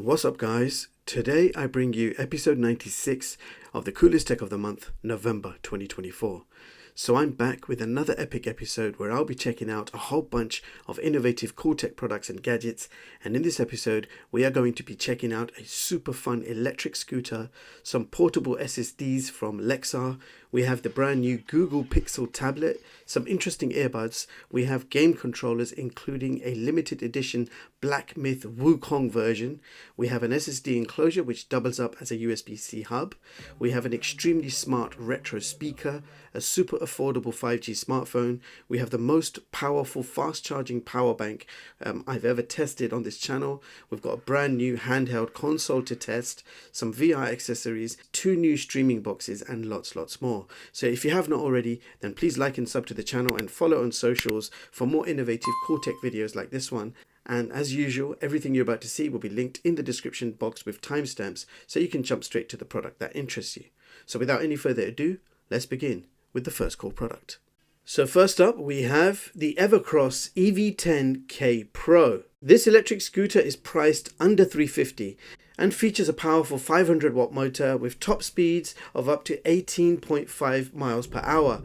What's up guys? Today I bring you episode 96 of the coolest tech of the month, November 2024. So I'm back with another epic episode where I'll be checking out a whole bunch of innovative cool tech products and gadgets, and in this episode we are going to be checking out a super fun electric scooter, some portable SSDs from Lexar, we have the brand new Google Pixel tablet, some interesting earbuds, we have game controllers including a limited edition Black Myth Wukong version, we have an SSD enclosure which doubles up as a USB-C hub, we have an extremely smart retro speaker, a super affordable 5G smartphone, we have the most powerful fast charging power bank I've ever tested on this channel, we've got a brand new handheld console to test, some VR accessories, 2 new streaming boxes and lots more. So if you have not already, then please like and sub to the channel and follow on socials for more innovative cool tech videos like this one. And as usual, everything you're about to see will be linked in the description box with timestamps so you can jump straight to the product that interests you. So without any further ado, let's begin with the first cool product. So first up we have the Evercross EV10K Pro. This electric scooter is priced under $350 and features a powerful 500 watt motor with top speeds of up to 18.5 miles per hour.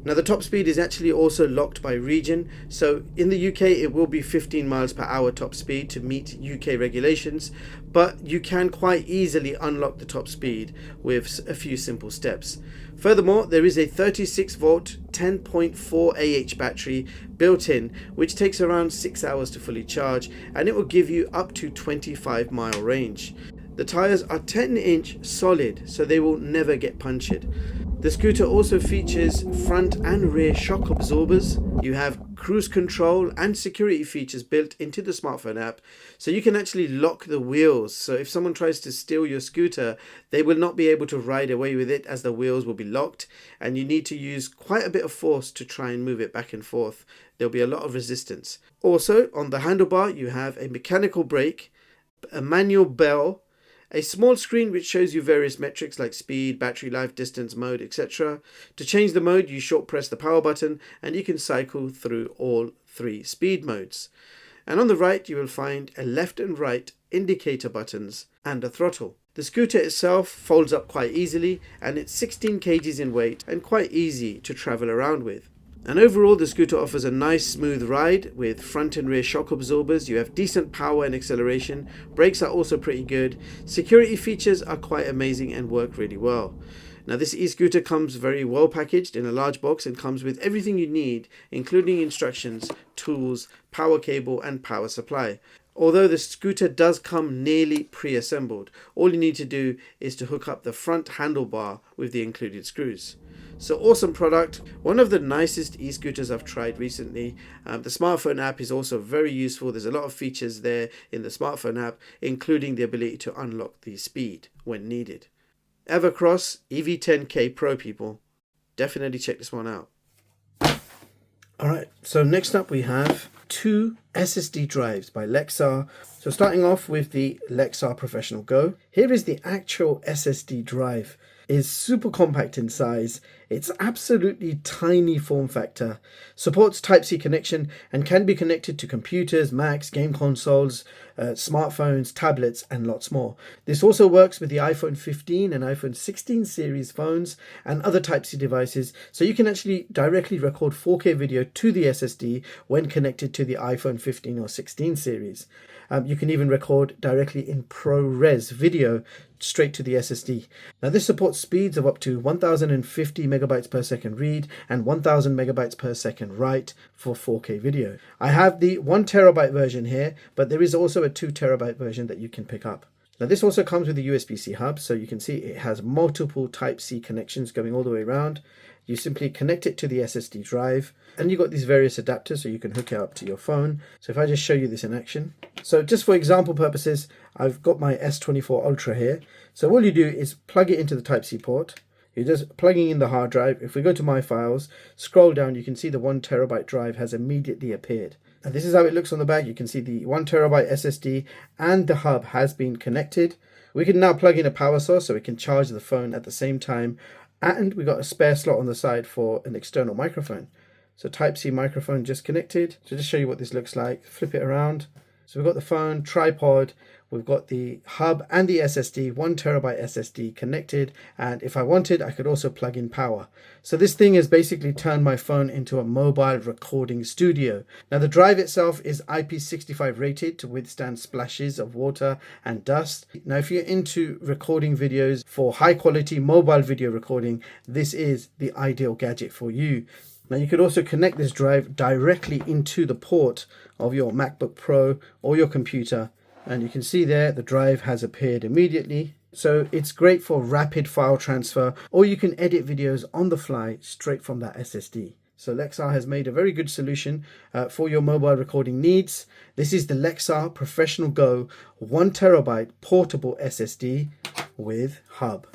Now the top speed is actually also locked by region, so in the UK it will be 15 miles per hour top speed to meet UK regulations, but you can quite easily unlock the top speed with a few simple steps. Furthermore, there is a 36 volt 10.4 AH battery built in, which takes around 6 hours to fully charge, and it will give you up to 25-mile range. The tyres are 10-inch solid, so they will never get punctured. The scooter also features front and rear shock absorbers. You have cruise control and security features built into the smartphone app, so you can actually lock the wheels. So if someone tries to steal your scooter, they will not be able to ride away with it as the wheels will be locked, and you need to use quite a bit of force to try and move it back and forth. There'll be a lot of resistance. Also, on the handlebar, you have a mechanical brake, a manual bell, a small screen which shows you various metrics like speed, battery life, distance, mode, etc. To change the mode, you short press the power button and you can cycle through all 3 speed modes. And on the right, you will find a left and right indicator buttons and a throttle. The scooter itself folds up quite easily and it's 16 kgs in weight and quite easy to travel around with. And overall, the scooter offers a nice smooth ride with front and rear shock absorbers. You have decent power and acceleration. Brakes are also pretty good. Security features are quite amazing and work really well. Now this e-scooter comes very well packaged in a large box and comes with everything you need, including instructions, tools, power cable and power supply. Although the scooter does come nearly pre-assembled, all you need to do is to hook up the front handlebar with the included screws. So awesome product, one of the nicest e-scooters I've tried recently. The smartphone app is also very useful. There's a lot of features there in the smartphone app, including the ability to unlock the speed when needed. Evercross EV10K Pro, people. Definitely check this one out. Alright, so next up we have 2 SSD drives by Lexar. So starting off with the Lexar Professional Go. Here is the actual SSD drive. It is super compact in size. It's absolutely tiny form factor. Supports Type-C connection and can be connected to computers, Macs, game consoles, smartphones, tablets and lots more. This also works with the iPhone 15 and iPhone 16 series phones and other Type-C devices, so you can actually directly record 4K video to the SSD when connected to the iPhone 15 or 16 series. You can even record directly in ProRes video straight to the SSD. Now this supports speeds of up to 1050 megabytes per second read and 1000 megabytes per second write for 4K video. I have the 1 terabyte version here, but there is also a 2 terabyte version that you can pick up. Now this also comes with a USB-C hub, so you can see it has multiple Type-C connections going all the way around. You simply connect it to the SSD drive and you've got these various adapters so you can hook it up to your phone. So if I just show you this in action. So just for example purposes, I've got my S24 Ultra here. So all you do is plug it into the Type-C port. You're just plugging in the hard drive. If we go to My Files, scroll down, you can see the 1 terabyte drive has immediately appeared. And this is how it looks on the back. You can see the 1 terabyte SSD and the hub has been connected. We can now plug in a power source so we can charge the phone at the same time. And we got a spare slot on the side for an external microphone. So Type-C microphone just connected. So just show you what this looks like. Flip it around. So we've got the phone, tripod. We've got the hub and the SSD, 1TB SSD connected, and if I wanted, I could also plug in power. So this thing has basically turned my phone into a mobile recording studio. Now the drive itself is IP65 rated to withstand splashes of water and dust. Now if you're into recording videos for high quality mobile video recording, this is the ideal gadget for you. Now you could also connect this drive directly into the port of your MacBook Pro or your computer, and you can see there the drive has appeared immediately. So it's great for rapid file transfer, or you can edit videos on the fly straight from that SSD. So Lexar has made a very good solution for your mobile recording needs. This is the Lexar Professional Go 1TB portable SSD with hub.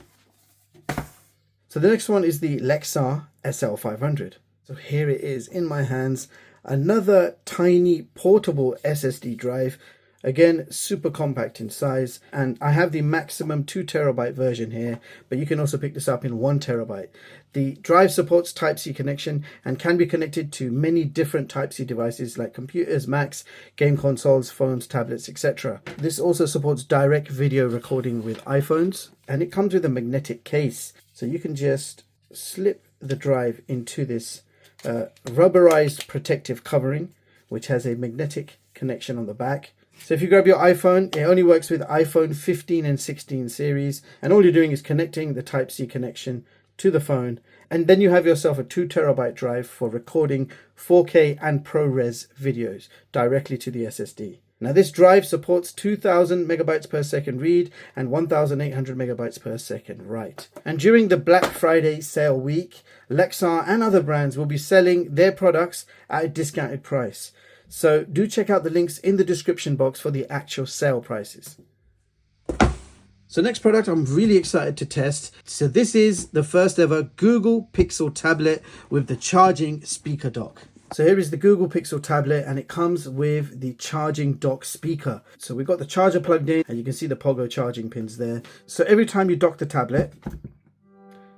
So the next one is the Lexar SL500. So here it is in my hands, another tiny portable SSD drive. Again, super compact in size, and I have the maximum 2TB version here, but you can also pick this up in 1TB. The drive supports Type-C connection and can be connected to many different Type-C devices like computers, Macs, game consoles, phones, tablets, etc. This also supports direct video recording with iPhones, and it comes with a magnetic case. So you can just slip the drive into this rubberized protective covering, which has a magnetic connection on the back. So if you grab your iPhone, it only works with iPhone 15 and 16 series, and all you're doing is connecting the Type-C connection to the phone, and then you have yourself a 2TB drive for recording 4K and ProRes videos directly to the SSD. Now this drive supports 2000 megabytes per second read and 1800 megabytes per second write. And during the Black Friday sale week, Lexar and other brands will be selling their products at a discounted price. So do check out the links in the description box for the actual sale prices. So next product I'm really excited to test. So this is the first ever Google Pixel tablet with the charging speaker dock. So here is the Google Pixel tablet, and it comes with the charging dock speaker. So we've got the charger plugged in, and you can see the Pogo charging pins there. So every time you dock the tablet,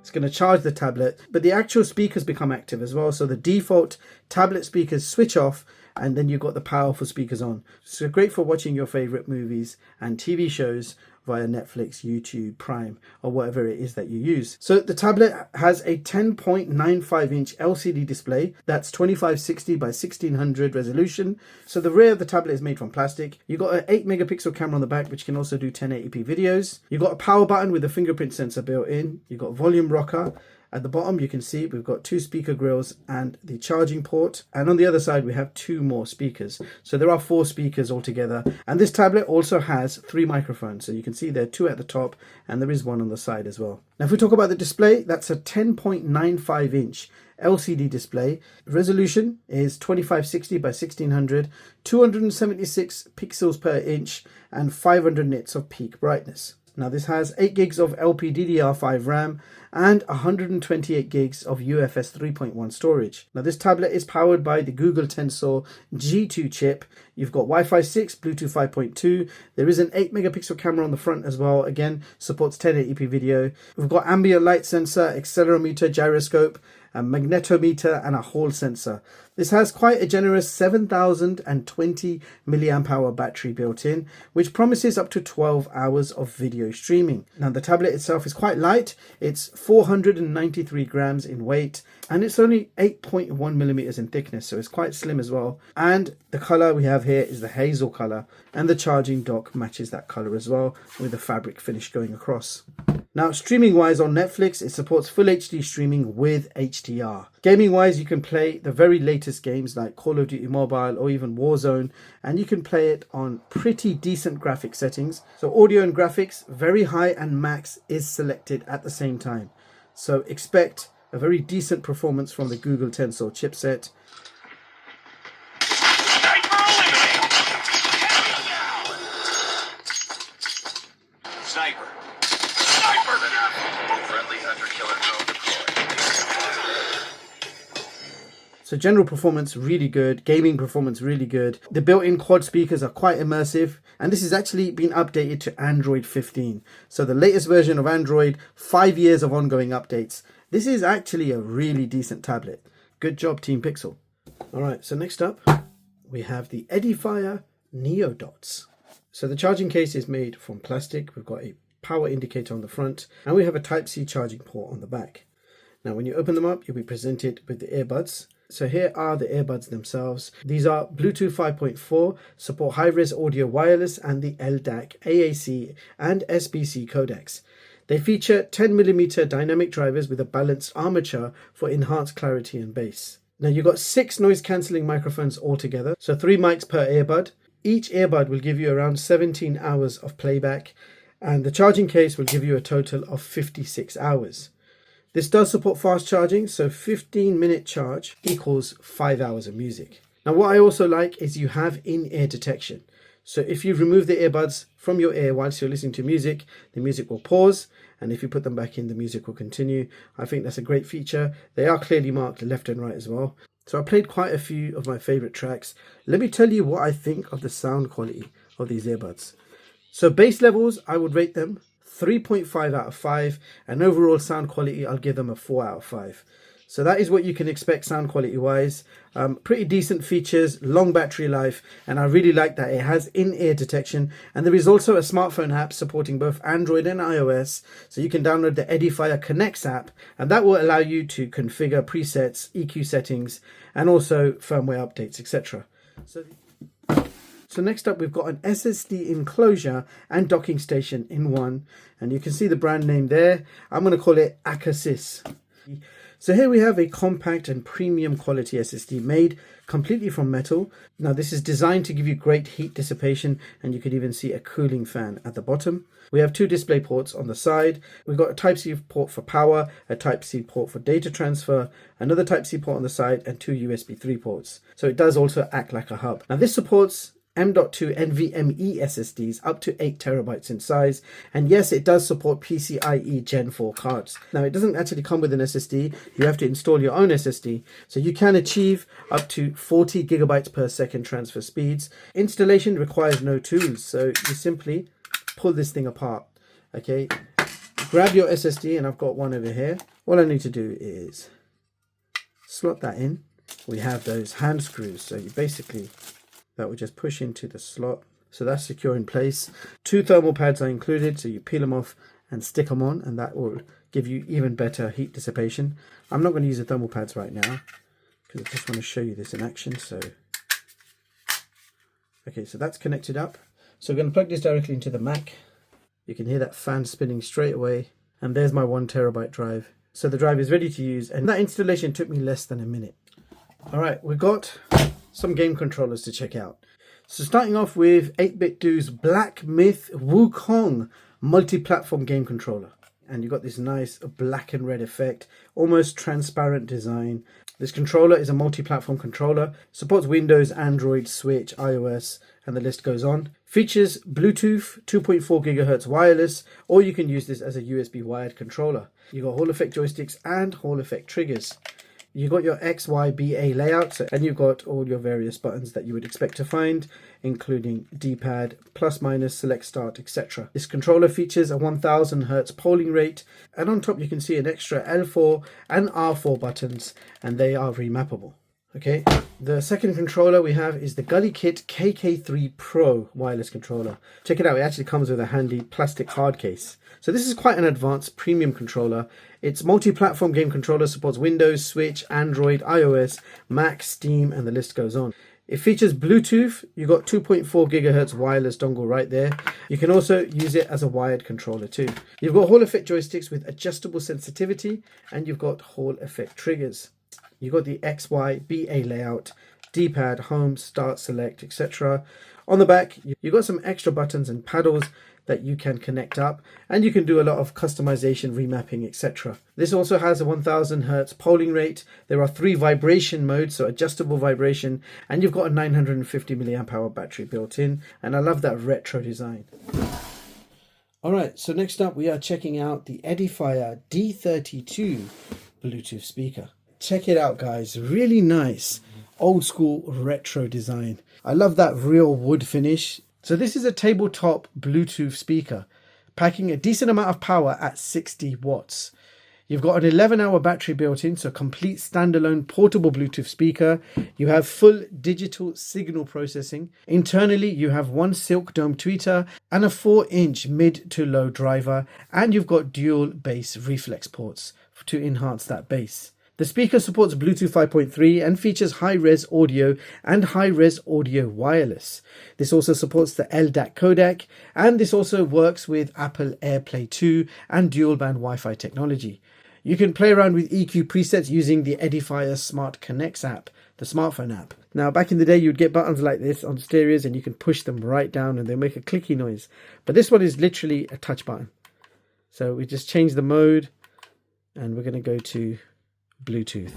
it's going to charge the tablet, but the actual speakers become active as well. So the default tablet speakers switch off, and then you've got the powerful speakers on. So great for watching your favorite movies and TV shows via Netflix, YouTube, Prime, or whatever it is that you use. So the tablet has a 10.95 inch LCD display that's 2560 by 1600 resolution. So the rear of the tablet is made from plastic. You've got an 8 megapixel camera on the back, which can also do 1080p videos. You've got a power button with a fingerprint sensor built in. You've got a volume rocker. At the bottom, you can see we've got 2 speaker grills and the charging port. And on the other side, we have 2 more speakers. So there are 4 speakers altogether. And this tablet also has 3 microphones. So you can see there are 2 at the top, and there is 1 on the side as well. Now, if we talk about the display, that's a 10.95 inch LCD display. Resolution is 2560 by 1600, 276 pixels per inch, and 500 nits of peak brightness. Now this has 8 gigs of LPDDR5 RAM and 128 gigs of UFS 3.1 storage. Now this tablet is powered by the Google Tensor G2 chip. You've got Wi-Fi 6, Bluetooth 5.2. There is an 8 megapixel camera on the front as well. Again, supports 1080p video. We've got ambient light sensor, accelerometer, gyroscope, a magnetometer, and a Hall sensor. This has quite a generous 7020 milliamp hour battery built in, which promises up to 12 hours of video streaming. Now the tablet itself is quite light. It's 493 grams in weight, and it's only 8.1 millimeters in thickness, so it's quite slim as well. And the color we have here is the hazel color, and the charging dock matches that color as well, with the fabric finish going across. Now, streaming wise on Netflix, it supports full HD streaming with HDR. Gaming wise, you can play the very latest games like Call of Duty Mobile or even Warzone, and you can play it on pretty decent graphic settings. So audio and graphics, very high and max is selected at the same time. So expect a very decent performance from the Google Tensor chipset. Sniper. Sniper! Friendly hunter-killer drone deployed. So general performance really good, gaming performance really good. The built-in quad speakers are quite immersive, and this has actually been updated to Android 15. So the latest version of Android, 5 years of ongoing updates. This is actually a really decent tablet. Good job, Team Pixel. All right, so next up, we have the Edifier NeoDots. So the charging case is made from plastic. We've got a power indicator on the front, and we have a Type-C charging port on the back. Now when you open them up, you'll be presented with the earbuds. So here are the earbuds themselves. These are Bluetooth 5.4, support high-res audio wireless and the LDAC, AAC and SBC codecs. They feature 10mm dynamic drivers with a balanced armature for enhanced clarity and bass. Now you've got 6 noise cancelling microphones altogether, so 3 mics per earbud. Each earbud will give you around 17 hours of playback, and the charging case will give you a total of 56 hours. This does support fast charging, so 15-minute charge equals 5 hours of music. Now what I also like is you have in-ear detection. So if you remove the earbuds from your ear whilst you're listening to music, the music will pause, and if you put them back in, the music will continue. I think that's a great feature. They are clearly marked left and right as well. So I played quite a few of my favorite tracks. Let me tell you what I think of the sound quality of these earbuds. So bass levels, I would rate them 3.5 out of 5, and overall sound quality, I'll give them a 4 out of 5. So that is what you can expect sound quality wise. Pretty decent features, long battery life, and I really like that it has in-ear detection, and there is also a smartphone app supporting both Android and iOS, so you can download the Edifier Connects app, and that will allow you to configure presets, EQ settings, and also firmware updates, etc. So next up, we've got an SSD enclosure and docking station in one, and you can see the brand name there. I'm going to call it ACASIS. So here we have a compact and premium quality SSD made completely from metal. Now this is designed to give you great heat dissipation, and you can even see a cooling fan at the bottom. We have 2 display ports on the side. We've got a Type-C port for power, a Type-C port for data transfer, another Type-C port on the side, and 2 USB 3 ports. So it does also act like a hub. Now this supports M.2 NVMe SSDs up to 8 terabytes in size, and yes, it does support PCIe Gen 4 cards. Now it doesn't actually come with an SSD, you have to install your own SSD, so you can achieve up to 40 gigabytes per second transfer speeds. Installation requires no tools, so you simply pull this thing apart. Okay, grab your SSD, and I've got one over here. All I need to do is slot that in. We have those hand screws, so you basically, that will just push into the slot. So that's secure in place. 2 thermal pads are included, so you peel them off and stick them on, and that will give you even better heat dissipation. I'm not going to use the thermal pads right now because I just want to show you this in action. So okay, so that's connected up. So we're going to plug this directly into the Mac. You can hear that fan spinning straight away, and there's my 1 terabyte drive. So the drive is ready to use, and that installation took me less than a minute. All right, we've got some game controllers to check out. So starting off with 8BitDo's Black Myth Wukong multi-platform game controller. And you've got this nice black and red effect, almost transparent design. This controller is a multi-platform controller, supports Windows, Android, Switch, iOS, and the list goes on. Features Bluetooth, 2.4 GHz wireless, or you can use this as a USB wired controller. You've got Hall effect joysticks and Hall effect triggers. You've got your XYBA layout, and you've got all your various buttons that you would expect to find, including D-pad, plus minus, select start, etc. This controller features a 1000 Hz polling rate, and on top you can see an extra L4 and R4 buttons, and they are remappable. Okay, the second controller we have is the GuliKit KK3 Pro wireless controller. Check it out, it actually comes with a handy plastic hard case. So this is quite an advanced premium controller. It's multi-platform game controller, supports Windows, Switch, Android, iOS, Mac, Steam, and the list goes on. It features Bluetooth. You've got 2.4 GHz wireless dongle right there. You can also use it as a wired controller too. You've got Hall effect joysticks with adjustable sensitivity, and you've got Hall effect triggers. You've got the XYBA layout, D-pad, home, start, select, etc. On the back, you've got some extra buttons and paddles that you can connect up, and you can do a lot of customization, remapping, etc. This also has a 1000 Hz polling rate. There are 3 vibration modes, so adjustable vibration, and you've got a 950 mAh battery built in, and I love that retro design. Alright, so next up we are checking out the Edifier D32 Bluetooth speaker. Check it out, guys, really nice old school retro design. I love that real wood finish. So this is a tabletop Bluetooth speaker, packing a decent amount of power at 60 watts. You've got an 11-hour battery built in, so complete standalone portable Bluetooth speaker. You have full digital signal processing. Internally, you have one silk dome tweeter and a 4-inch mid to low driver, and you've got dual bass reflex ports to enhance that bass. The speaker supports Bluetooth 5.3 and features high-res audio and high-res audio wireless. This also supports the LDAC codec, and this also works with Apple AirPlay 2 and dual-band Wi-Fi technology. You can play around with EQ presets using the Edifier Smart Connects app, the smartphone app. Now, back in the day, you'd get buttons like this on stereos and you can push them right down and they make a clicky noise. But this one is literally a touch button. So we just change the mode and we're going to go to Bluetooth.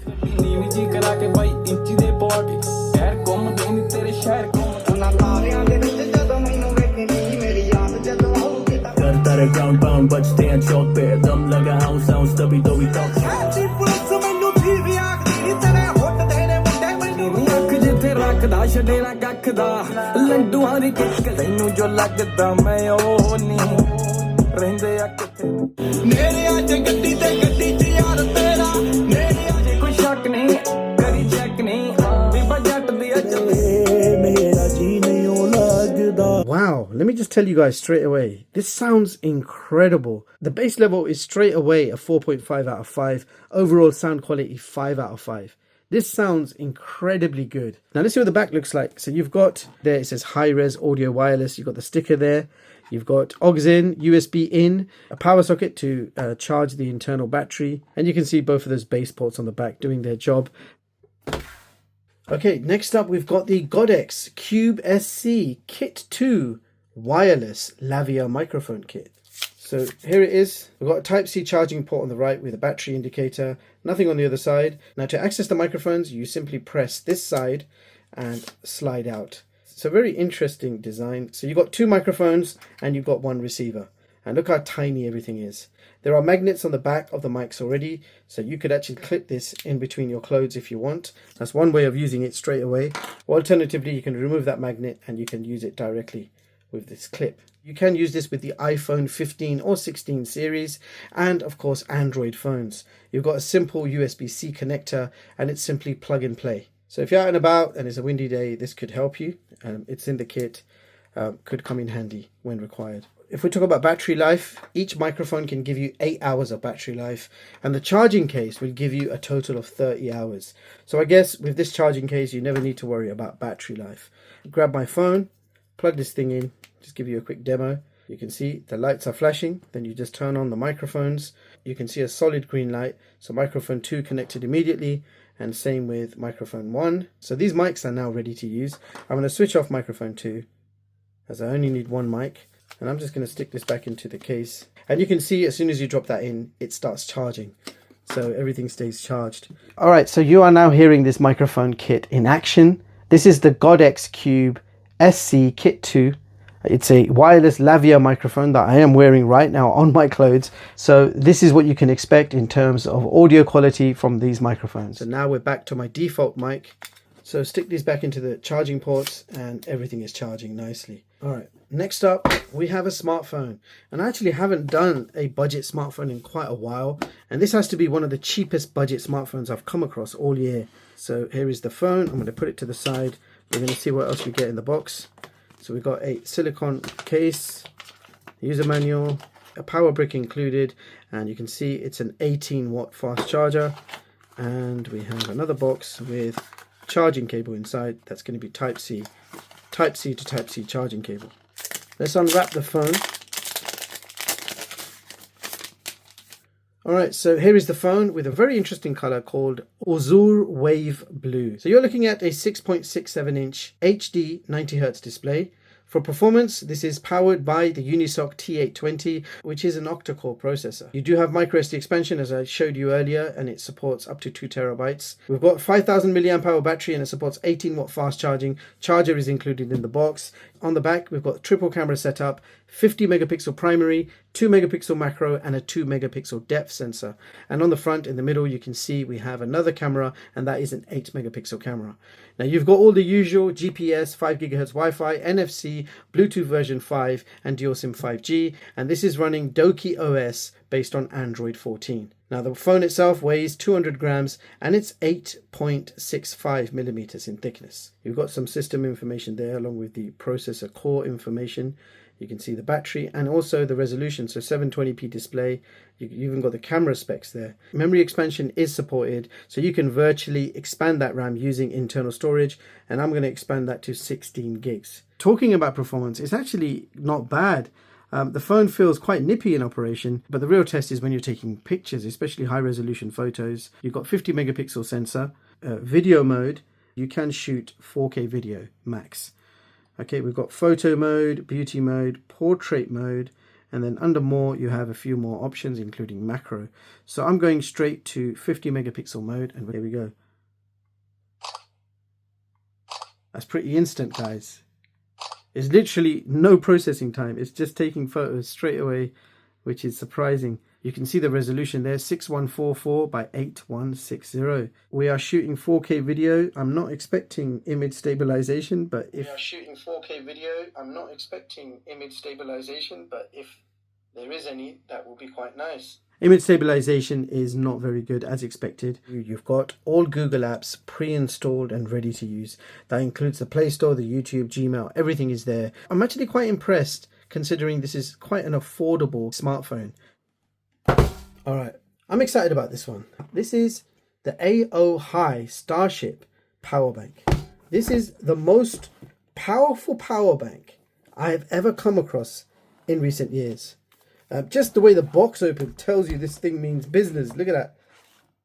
Wow, let me just tell you guys straight away, this sounds incredible. The bass level is straight away a 4.5 out of 5. Overall sound quality 5 out of 5. This sounds incredibly good. Now let's see what the back looks like. So you've got there, it says high-res audio wireless. You've got the sticker there. You've got aux in, USB in, a power socket to charge the internal battery. And you can see both of those bass ports on the back doing their job. Okay, next up we've got the Godox Cube-SC Kit 2 wireless lavalier microphone kit. So here it is. We've got a Type-C charging port on the right with a battery indicator, nothing on the other side. Now to access the microphones, you simply press this side and slide out. It's a very interesting design. So you've got 2 microphones and you've got 1 receiver. And look how tiny everything is. There are magnets on the back of the mics already, so you could actually clip this in between your clothes if you want. That's one way of using it straight away. Or alternatively, you can remove that magnet and you can use it directly with this clip. You can use this with the iPhone 15 or 16 series and of course Android phones. You've got a simple USB-C connector and it's simply plug and play. So if you're out and about and it's a windy day, this could help you. It's in the kit, could come in handy when required. If we talk about battery life, each microphone can give you 8 hours of battery life and the charging case will give you a total of 30 hours. So I guess with this charging case, you never need to worry about battery life. Grab my phone, plug this thing in, just give you a quick demo. You can see the lights are flashing, then you just turn on the microphones. You can see a solid green light, so microphone 2 connected immediately and same with microphone 1. So these mics are now ready to use. I'm going to switch off microphone 2 as I only need 1 mic. And I'm just going to stick this back into the case. And you can see as soon as you drop that in, it starts charging. So everything stays charged. Alright, so you are now hearing this microphone kit in action. This is the Godox Cube-SC Kit 2. It's a wireless lavalier microphone that I am wearing right now on my clothes. So this is what you can expect in terms of audio quality from these microphones. So now we're back to my default mic. So stick these back into the charging ports and everything is charging nicely. Alright, next up we have a smartphone, and I actually haven't done a budget smartphone in quite a while, and this has to be one of the cheapest budget smartphones I've come across all year. So here is the phone. I'm going to put it to the side. We're going to see what else we get in the box. So we've got a silicone case, user manual, a power brick included, and you can see it's an 18-watt fast charger, and we have another box with charging cable inside. That's going to be Type-C to Type-C charging cable. Let's unwrap the phone. Alright, so here is the phone with a very interesting color called Azure Wave Blue. So you're looking at a 6.67 inch HD 90Hz display. For performance, this is powered by the Unisoc T820, which is an octa-core processor. You do have microSD expansion, as I showed you earlier, and it supports up to 2 terabytes. We've got 5000 mAh battery and it supports 18-watt fast charging. Charger is included in the box. On the back, we've got triple camera setup, 50 megapixel primary, 2 megapixel macro, and a 2 megapixel depth sensor. And on the front in the middle, you can see we have another camera, and that is an 8 megapixel camera. Now you've got all the usual GPS, 5 gigahertz Wi-Fi, NFC, Bluetooth version 5, and dual SIM 5G. And this is running Doki OS based on Android 14. Now the phone itself weighs 200 grams and it's 8.65 millimeters in thickness. You've got some system information there along with the processor core information. You can see the battery and also the resolution, so 720p display. You even got the camera specs there. Memory expansion is supported, so you can virtually expand that RAM using internal storage, and I'm going to expand that to 16 gigs. Talking about performance, it's actually not bad. The phone feels quite nippy in operation, but the real test is when you're taking pictures, especially high resolution photos. You've got 50 megapixel sensor, video mode. You can shoot 4K video max. Okay, we've got photo mode, beauty mode, portrait mode, and then under more you have a few more options including macro. So I'm going straight to 50 megapixel mode, and here we go. That's pretty instant, guys. It's literally no processing time. It's just taking photos straight away, which is surprising. You can see the resolution there, 6144 by 8160. We are shooting 4K video. I'm not expecting image stabilization, but if there is any, that will be quite nice. Image stabilization is not very good as expected. You've got all Google apps pre-installed and ready to use. That includes the Play Store, the YouTube, Gmail, everything is there. I'm actually quite impressed considering this is quite an affordable smartphone. All right, I'm excited about this one. This is the AOHI Starship power bank. This is the most powerful power bank I have ever come across in recent years. Just the way the box open tells you this thing means business. Look at that.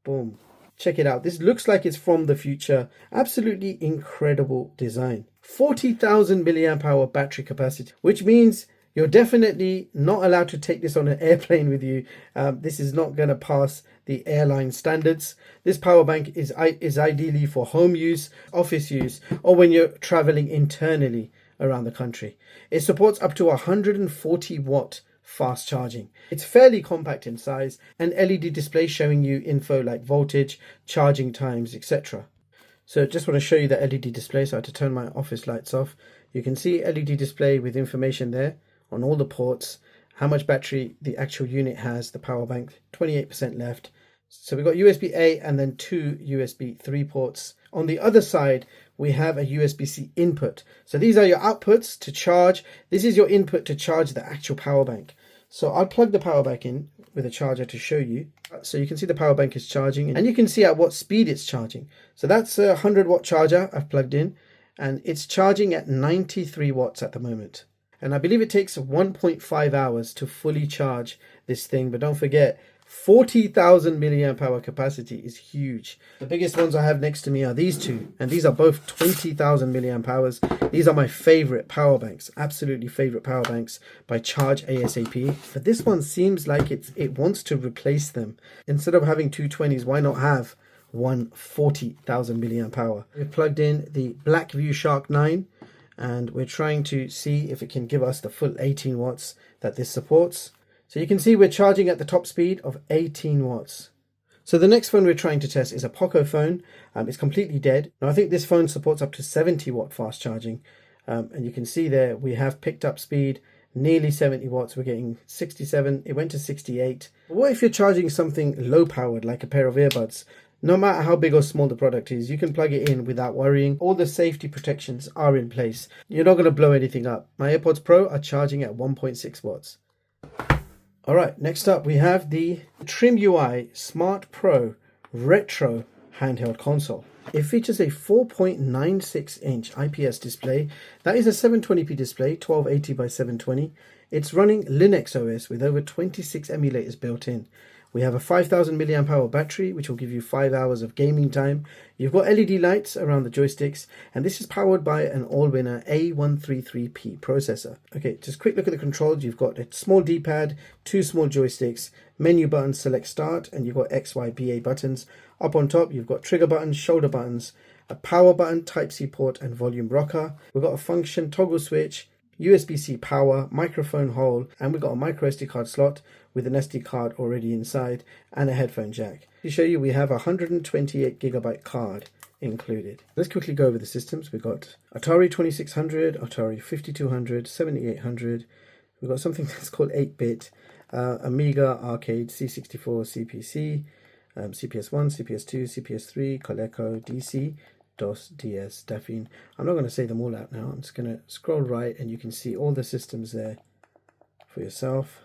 Boom. Check it out. This looks like it's from the future. Absolutely incredible design. 40,000 milliamp hour battery capacity, which means you're definitely not allowed to take this on an airplane with you. This is not going to pass the airline standards. This power bank is ideally for home use, office use, or when you're traveling internally around the country. It supports up to 140 watt fast charging. It's fairly compact in size, and LED display showing you info like voltage, charging times, etc. So just want to show you the LED display. So I had to turn my office lights off. You can see LED display with information there on all the ports, how much battery the actual unit has, the power bank, 28% left. So we've got USB-A and then 2 USB 3 ports. On the other side, we have a USB-C input. So these are your outputs to charge. This is your input to charge the actual power bank. So I'll plug the power bank in with a charger to show you. So you can see the power bank is charging, and you can see at what speed it's charging. So that's a 100 watt charger I've plugged in, and it's charging at 93 watts at the moment. And I believe it takes 1.5 hours to fully charge this thing. But don't forget, 40,000 milliamp hour capacity is huge. The biggest ones I have next to me are these two, and these are both 20,000 milliamp hours. These are my favorite power banks, absolutely favorite power banks by Charge ASAP. But this one seems like it wants to replace them. Instead of having two 20s, why not have one 40,000 milliamp hour? We've plugged in the Blackview Shark 9, and we're trying to see if it can give us the full 18 watts that this supports. So you can see we're charging at the top speed of 18 watts. So the next phone we're trying to test is a Poco phone. It's completely dead. Now I think this phone supports up to 70 watt fast charging. And you can see there we have picked up speed nearly 70 watts. We're getting 67. It went to 68. But what if you're charging something low powered like a pair of earbuds? No matter how big or small the product is, you can plug it in without worrying. All the safety protections are in place. You're not going to blow anything up. My AirPods Pro are charging at 1.6 watts. All right, next up we have the Trimui Smart Pro Retro handheld console. It features a 4.96 inch IPS display. That is a 720p display, 1280 by 720. It's running Linux OS with over 26 emulators built in. We have a 5,000 milliamp hour battery, which will give you 5 hours of gaming time. You've got LED lights around the joysticks, and this is powered by an all-winner A133P processor. Okay, just quick look at the controls. You've got a small D-pad, 2 small joysticks, menu button, select start, and you've got X, Y, BA buttons. Up on top, you've got trigger buttons, shoulder buttons, a power button, Type-C port, and volume rocker. We've got a function toggle switch, USB-C power, microphone hole, and we've got a micro SD card slot with an SD card already inside and a headphone jack. To show you, we have a 128GB card included. Let's quickly go over the systems. We've got Atari 2600, Atari 5200, 7800. We've got something that's called 8-bit, Amiga Arcade C64 CPC, CPS1, CPS2, CPS3, Coleco, DC, DOS, DS, Daphne. I'm not going to say them all out now. I'm just going to scroll right and you can see all the systems there for yourself.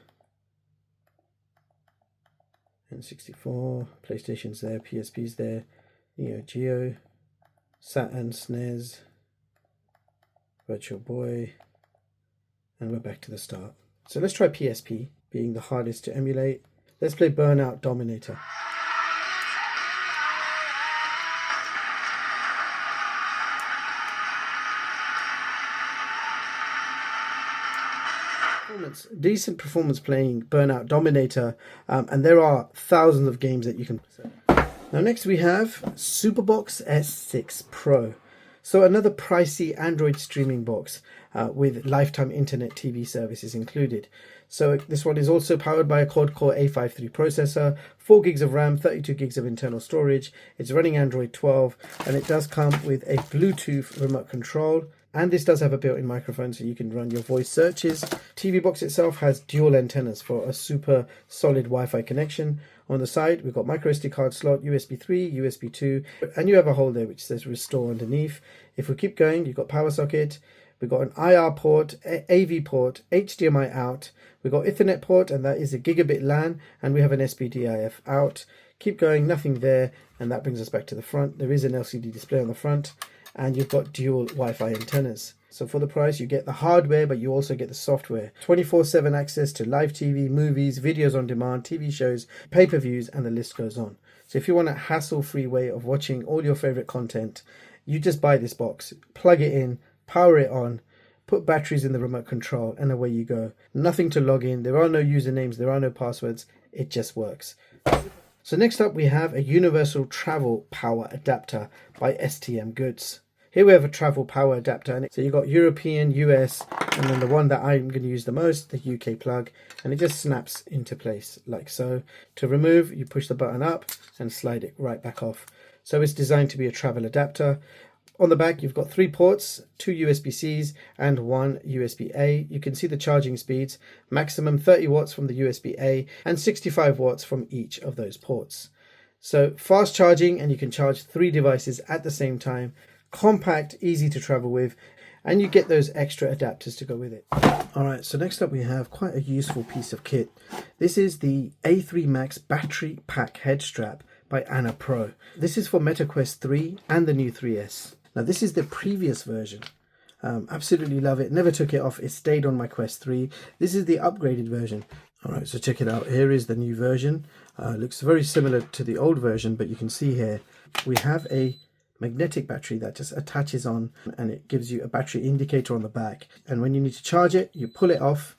N64, PlayStation's there, PSP's there, Neo Geo, Saturn, SNES, Virtual Boy, and we're back to the start. So let's try PSP, being the hardest to emulate. Let's play Burnout Dominator. Decent performance playing Burnout Dominator, and there are thousands of games that you can play. Now next we have SuperBox S6 Pro. So another pricey Android streaming box with lifetime internet TV services included. So this one is also powered by a quad-core A53 processor, 4 gigs of RAM, 32 gigs of internal storage. It's running Android 12, and it does come with a Bluetooth remote control. And this does have a built-in microphone so you can run your voice searches. TV box itself has dual antennas for a super solid Wi-Fi connection. On the side, we've got micro SD card slot, USB 3, USB 2, and you have a hole there which says restore underneath. If we keep going, you've got power socket, we've got an IR port, AV port, HDMI out, we've got Ethernet port, and that is a gigabit LAN, and we have an SPDIF out. Keep going, nothing there, and that brings us back to the front. There is an LCD display on the front, and you've got dual Wi-Fi antennas. So for the price, you get the hardware, but you also get the software. 24/7 access to live TV, movies, videos on demand, TV shows, pay-per-views, and the list goes on. So if you want a hassle-free way of watching all your favorite content, you just buy this box, plug it in, power it on, put batteries in the remote control, and away you go. Nothing to log in. There are no usernames. There are no passwords. It just works. So next up, we have a universal travel power adapter by StmGoods. Here we have a travel power adapter, and so you've got European, US, and then the one that I'm going to use the most, the UK plug, and it just snaps into place like so. To remove, you push the button up and slide it right back off. So it's designed to be a travel adapter. On the back, you've got 3 ports, 2 USB-Cs and 1 USB-A. You can see the charging speeds, maximum 30 watts from the USB-A and 65 watts from each of those ports. So fast charging, and you can charge 3 devices at the same time. Compact, easy to travel with, and you get those extra adapters to go with it. Alright, so next up we have quite a useful piece of kit. This is the A3 Max battery pack head strap by AnnaPro. This is for MetaQuest 3 and the new 3S. Now this is the previous version. Absolutely love it. Never took it off. It stayed on my Quest 3. This is the upgraded version. Alright, so check it out. Here is the new version. Looks very similar to the old version, but you can see here we have a magnetic battery that just attaches on, and it gives you a battery indicator on the back. And when you need to charge it, you pull it off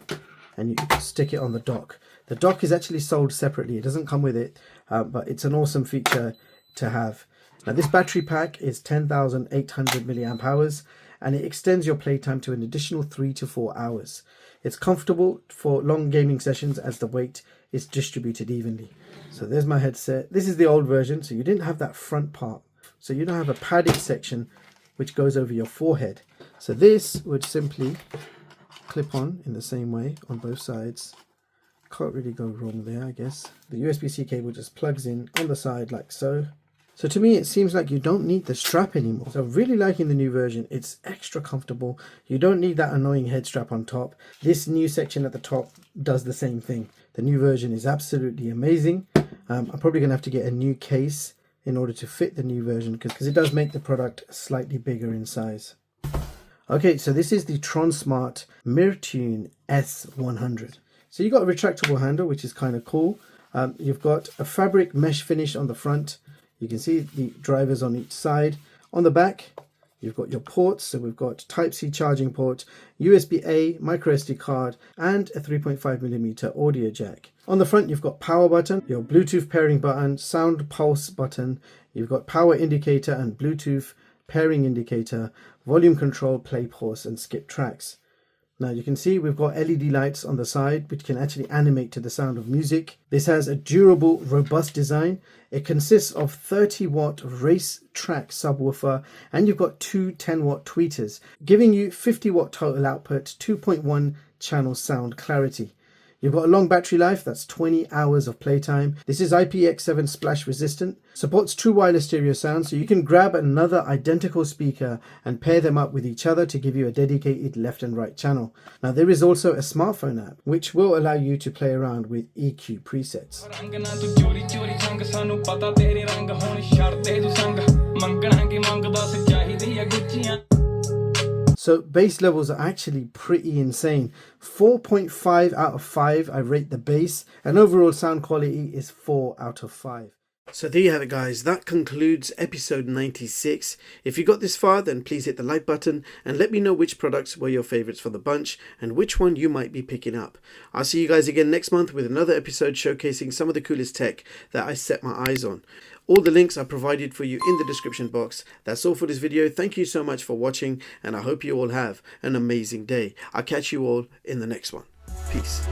and you stick it on the dock. The dock is actually sold separately. It doesn't come with it, but it's an awesome feature to have. Now this battery pack is 10,800 milliamp hours, and it extends your playtime to an additional 3 to 4 hours. It's comfortable for long gaming sessions as the weight is distributed evenly. So there's my headset. This is the old version, so you didn't have that front part. So you don't have a padded section which goes over your forehead. So this would simply clip on in the same way on both sides. Can't really go wrong there, I guess. The USB-C cable just plugs in on the side like so. So to me, it seems like you don't need the strap anymore. So really liking the new version. It's extra comfortable. You don't need that annoying head strap on top. This new section at the top does the same thing. The new version is absolutely amazing. I'm probably going to have to get a new case in order to fit the new version, because it does make the product slightly bigger in size. Okay, so this is the Tronsmart Mirtune S100. So you've got a retractable handle, which is kind of cool. You've got a fabric mesh finish on the front. You can see the drivers on each side. On the back, you've got your ports. So we've got Type-C charging port, USB-A, micro SD card, and a 3.5mm audio jack. On the front, you've got power button, your Bluetooth pairing button, sound pulse button. You've got power indicator and Bluetooth pairing indicator, volume control, play, pause, and skip tracks. Now you can see we've got LED lights on the side which can actually animate to the sound of music. This has a durable, robust design. It consists of 30 watt race track subwoofer, and you've got two 10 watt tweeters, giving you 50 watt total output, 2.1 channel sound clarity. You've got a long battery life, that's 20 hours of playtime. This is IPX7 splash resistant, supports true wireless stereo sound, so you can grab another identical speaker and pair them up with each other to give you a dedicated left and right channel. Now there is also a smartphone app which will allow you to play around with EQ presets. So bass levels are actually pretty insane. 4.5 out of 5 I rate the bass, and overall sound quality is 4 out of 5. So there you have it guys, that concludes episode 96. If you got this far, then please hit the like button and let me know which products were your favorites for the bunch and which one you might be picking up. I'll see you guys again next month with another episode showcasing some of the coolest tech that I set my eyes on. All the links are provided for you in the description box. That's all for this video. Thank you so much for watching, and I hope you all have an amazing day. I'll catch you all in the next one. Peace.